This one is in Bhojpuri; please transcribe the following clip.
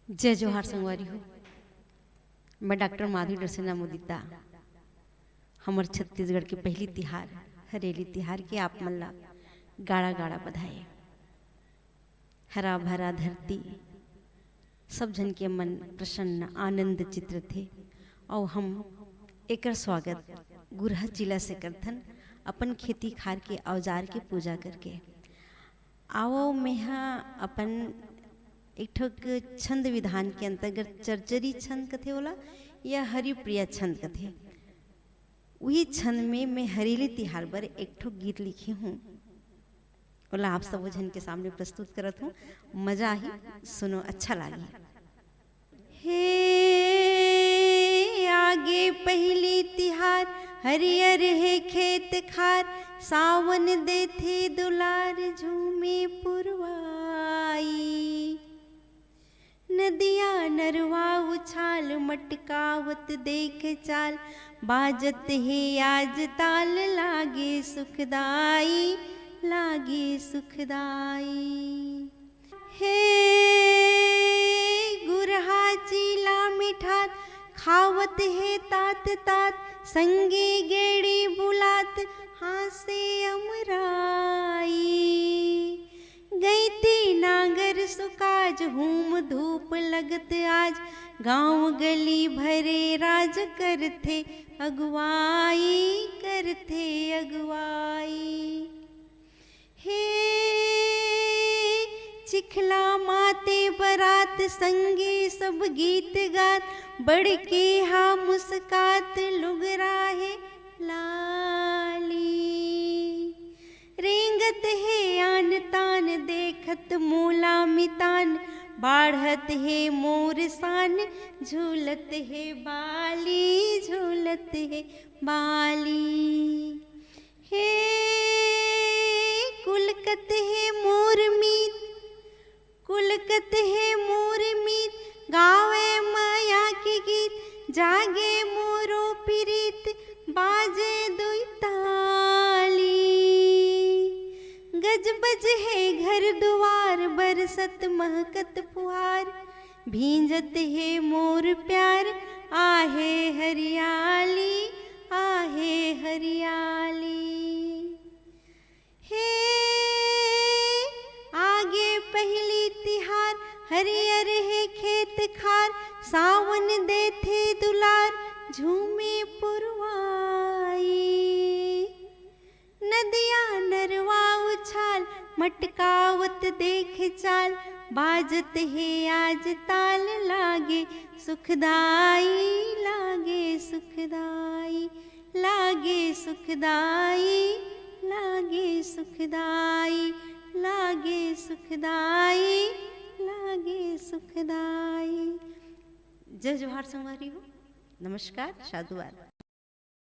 जय जोहार संगवारी हो। मैं डॉक्टर माधुरी डरसेना मुदिता। हमर छत्तीसगढ़ के पहली तिहार हरेली तिहार के आप मन ला गाड़ा गाड़ा बधाई। हरा भरा धरती सब जन के मन प्रसन्न आनंद चित्र थे और हम एकर स्वागत गुरहा जिला से करथन अपन खेती खार के औजार के पूजा करके। आओ मेहा अपन एक ठोक छंद विधान के अंतर्गत चरचरी छंद कथे होला या हरिप्रिया छंद कथे। वही छंद में मैं हरेली तिहार पर एक ठोक गीत लिखी हूँ, बोला आप सब जन के सामने प्रस्तुत करत हूँ। मजा ही सुनो, अच्छा लगी। हे आगे पहली तिहार हरियर है खेत खार, सावन देथे दुलार झूमे पुरवाई। नदिया नरवा उछाल मटकावत देख चाल, बाजत है आज ताल लागे सुखदाई लागे सुखदाई। हे गुरहा चीला मिठात खावत है तात तात, संगे गेड़ी बुलात हासे अमराई। गईती नागर सुकाज हूम धूप लगत आज, गांव गली भरे राज करथे अगुवाई करथे अगुवाई। हे चिखला माते बरात संगे सब गीत गात, बड़के हा मुस्कात लुगरा है लाली। रेंगत है आन तान देखत मूला मितान, बाढ़त है मोर सान झूलत है बाली झूलत है बाली। हे कुलकत है मोर मीत कुलकत है मोर मीत, गावे माया के गीत जागे मोरो पीरीत बाजे दुई ताली। गजबज है घर दुआर बरसत महकत फुहार, भींजत है मोर प्यार आहे हरियाली आहे हरियाली। हे आगे पहली तिहार हरियर है खेत खार, सावन देथे दुलार झूमे पुरवाई। नदिया नरवा उछाल मटकावत देख चाल, बाजत है आज ताल लागे सुखदाई लागे सुखदाई लागे सुखदाई लागे सुखदाई लागे सुखदाई लागे सुखदाई। जय जोहार संगवारी हो। नमस्कार, साधुवाद।